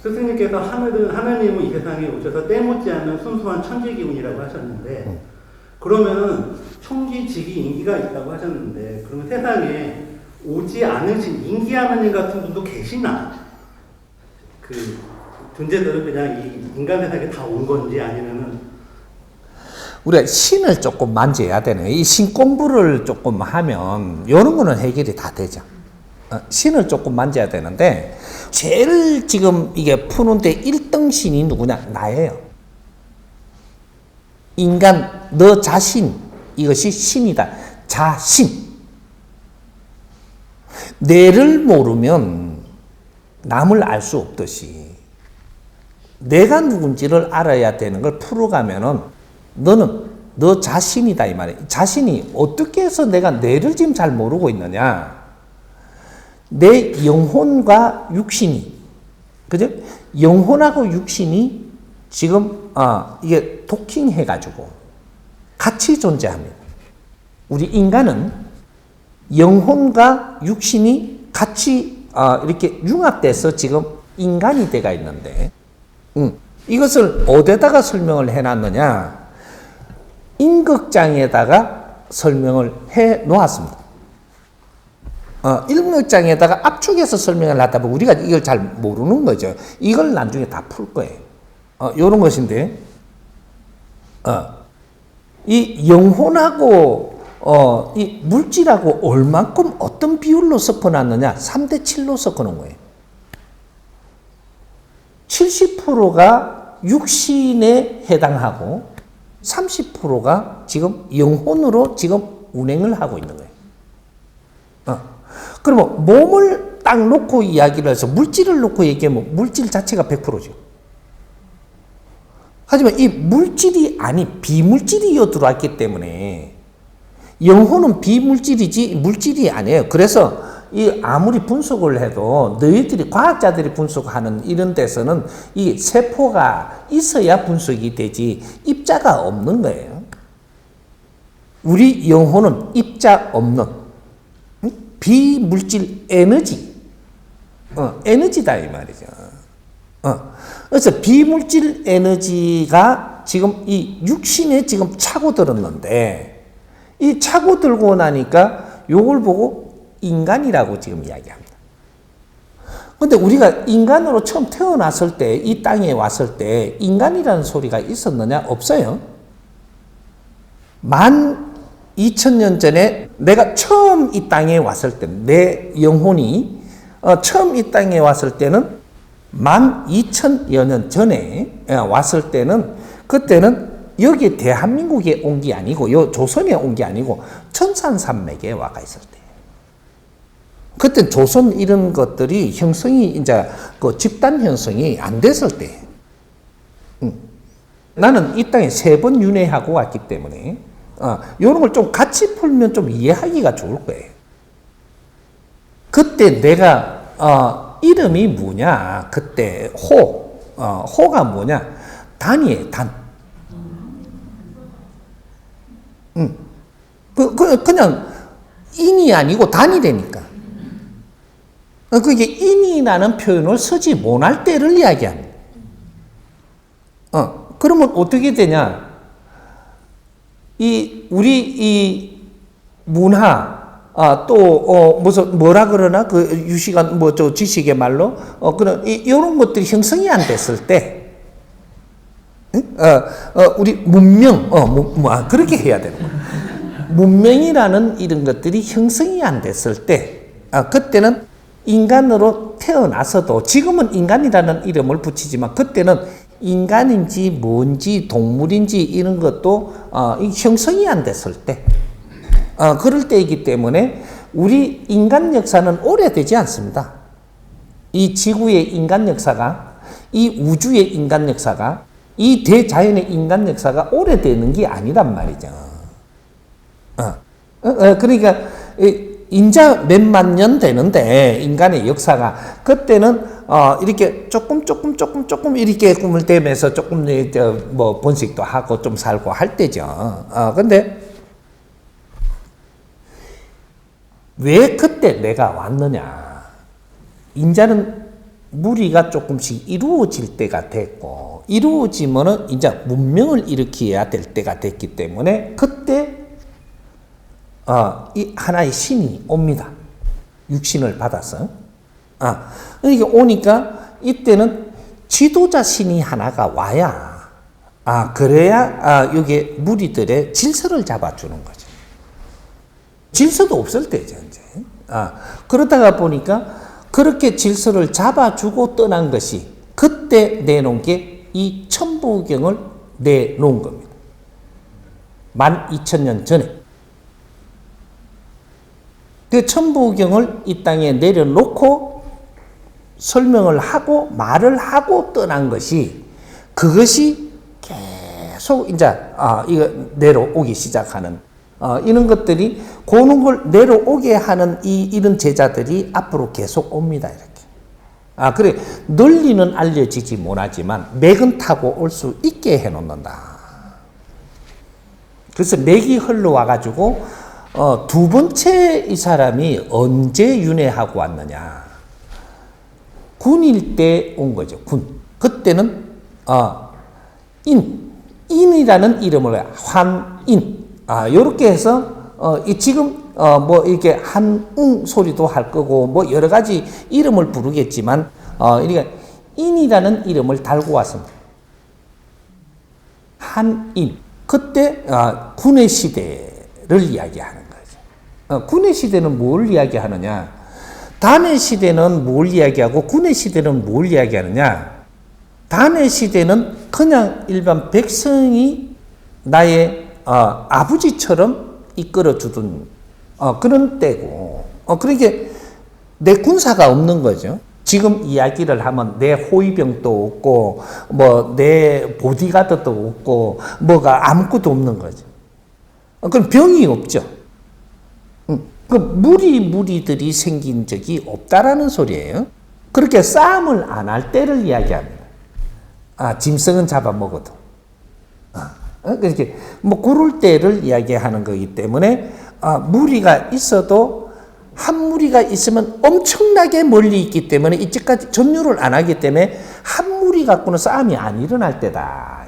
스승님께서 하느님은 이 세상에 오셔서 때묻지 않는 순수한 천지기운이라고 하셨는데, 그러면은 총기직이 인기가 있다고 하셨는데, 그러면 세상에 오지 않으신 인기 하느님 같은 분도 계시나? 그 존재들은 그냥 이 인간 세상에 다 온 건지 아니면은 우리가 신을 조금 만져야 되네. 이 신 공부를 조금 하면 이런 거는 해결이 다 되죠. 신을 조금 만져야 되는데 제일 지금 이게 푸는데 1등 신이 누구냐? 나예요. 인간 너 자신, 이것이 신이다. 자신. 내를 모르면 남을 알 수 없듯이 내가 누군지를 알아야 되는 걸 풀어가면은 너는 너 자신이다 이 말이에요. 자신이 어떻게 해서 내가 내를 지금 잘 모르고 있느냐? 내 영혼과 육신이, 그죠? 영혼하고 육신이 지금 이게 도킹해가지고 같이 존재합니다. 우리 인간은 영혼과 육신이 같이 이렇게 융합돼서 지금 인간이 돼가 있는데, 이것을 어디다가 설명을 해놨느냐? 임극장에다가 설명을 해 놓았습니다. 임극장에다가 압축해서 설명을 하다 보면 우리가 이걸 잘 모르는 거죠. 이걸 나중에 다 풀 거예요. 요런 것인데, 이 영혼하고, 이 물질하고 얼만큼 어떤 비율로 섞어놨느냐? 3대 7로 섞어놓은 거예요. 70%가 육신에 해당하고, 30%가 지금 영혼으로 지금 운행을 하고 있는 거예요. 그러면 몸을 딱 놓고 이야기를 해서 물질을 놓고 얘기하면 물질 자체가 100%죠. 하지만 이 물질이 비물질이 들어왔기 때문에 영혼은 비물질이지 물질이 아니에요. 그래서 이 아무리 분석을 해도 너희들이 과학자들이 분석하는 이런 데서는 이 세포가 있어야 분석이 되지 입자가 없는 거예요. 우리 영혼은 입자 없는 비물질 에너지, 에너지다 이 말이죠. 그래서 비물질 에너지가 지금 이 육신에 지금 차고들었는데, 이 차고들고 나니까 요걸 보고 인간이라고 지금 이야기합니다. 근데 우리가 인간으로 처음 태어났을 때, 이 땅에 왔을 때 인간이라는 소리가 있었느냐? 없어요. 12,000년 전에 내가 처음 이 땅에 왔을 때, 내 영혼이 처음 이 땅에 왔을 때는 12,000여 년 전에 왔을 때는, 그때는 여기 대한민국에 온 게 아니고 요 조선에 온 게 아니고 천산산맥에 와가 있을 때, 그때 조선 이런 것들이 형성이 이제 그 집단 형성이 안 됐을 때, 나는 이 땅에 3번 윤회하고 왔기 때문에 이런 걸 좀 같이 풀면 좀 이해하기가 좋을 거예요. 그때 내가 이름이 뭐냐? 그때 호가 뭐냐? 단이에요, 단. 그냥 인이 아니고 단이라니까. 그게 인이라는 표현을 쓰지 못할 때를 이야기합니다. 그러면 어떻게 되냐? 우리 이 문화, 무슨, 뭐라 그러나? 그 유시간, 지식의 말로? 이런 것들이 형성이 안 됐을 때, 우리 문명, 그렇게 해야 되는 거예요. 문명이라는 이런 것들이 형성이 안 됐을 때, 그때는 인간으로 태어나서도, 지금은 인간이라는 이름을 붙이지만, 그때는 인간인지 뭔지 동물인지 이런 것도 형성이 안 됐을 때, 그럴 때이기 때문에 우리 인간 역사는 오래되지 않습니다. 이 지구의 인간 역사가, 이 우주의 인간 역사가, 이 대자연의 인간 역사가 오래되는 게 아니란 말이죠. 그러니까 인자 몇만 년 되는데 인간의 역사가, 그때는 이렇게 조금 이렇게 꿈을 대면서 조금 번식도 하고 좀 살고 할 때죠. 근데 왜 그때 내가 왔느냐? 인자는 무리가 조금씩 이루어질 때가 됐고, 이루어지면은 이제 문명을 일으켜야 될 때가 됐기 때문에 그때 이 하나의 신이 옵니다. 육신을 받아서. 이게 오니까 이때는 지도자 신이 하나가 와야, 그래야 여기 무리들의 질서를 잡아주는 거죠. 질서도 없을 때죠, 이제. 그러다가 보니까 그렇게 질서를 잡아주고 떠난 것이 그때 내놓은 게 이 천부경을 내놓은 겁니다. 12,000년 전에. 그 천부경을 이 땅에 내려놓고 설명을 하고 말을 하고 떠난 것이, 그것이 계속 이제 이거 내려오기 시작하는 이런 것들이, 그런 걸 내려오게 하는 이런 제자들이 앞으로 계속 옵니다. 이렇게. 그래, 널리는 알려지지 못하지만 맥은 타고 올 수 있게 해놓는다. 그래서 맥이 흘러와가지고 두 번째 이 사람이 언제 윤회하고 왔느냐? 군일 때 온 거죠. 군. 그때는 인이라는 이름을 환인. 요렇게 해서 지금 뭐 이렇게 한웅 소리도 할 거고 뭐 여러 가지 이름을 부르겠지만 그러니까 인이라는 이름을 달고 왔습니다. 한인. 그때 군의 시대를 이야기하는 거죠. 군의 시대는 뭘 이야기하느냐? 단의 시대는 뭘 이야기하고 군의 시대는 뭘 이야기하느냐? 단의 시대는 그냥 일반 백성이 나의 아버지처럼 이끌어주던 그런 때고, 그러니까 내 군사가 없는 거죠. 지금 이야기를 하면 내 호위병도 없고, 뭐 내 보디가드도 없고, 뭐가 아무것도 없는 거죠. 그럼 병이 없죠. 그 무리들이 생긴 적이 없다라는 소리예요. 그렇게 싸움을 안 할 때를 이야기합니다. 짐승은 잡아먹어도. 그렇게 뭐 그럴 때를 이야기하는 거기 때문에 무리가 있어도 한 무리가 있으면 엄청나게 멀리 있기 때문에 이제까지 전율을 안 하기 때문에 한 무리 갖고는 싸움이 안 일어날 때다.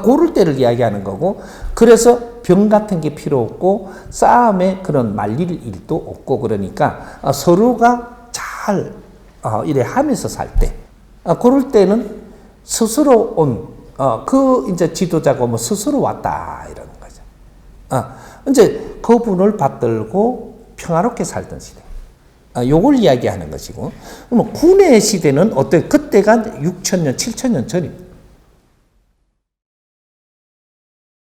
그럴 때를 이야기하는 거고, 그래서 병 같은 게 필요 없고 싸움에 그런 말릴 일도 없고, 그러니까 서로가 잘 이래 하면서 살 때, 그럴 때는 스스로 온 그 이제 지도자가 뭐 스스로 왔다 이러는 거죠. 이제 그분을 받들고 평화롭게 살던 시대. 요걸 이야기하는 것이고, 군의 시대는 어때? 그때가 6,000년, 7,000년 전입니다.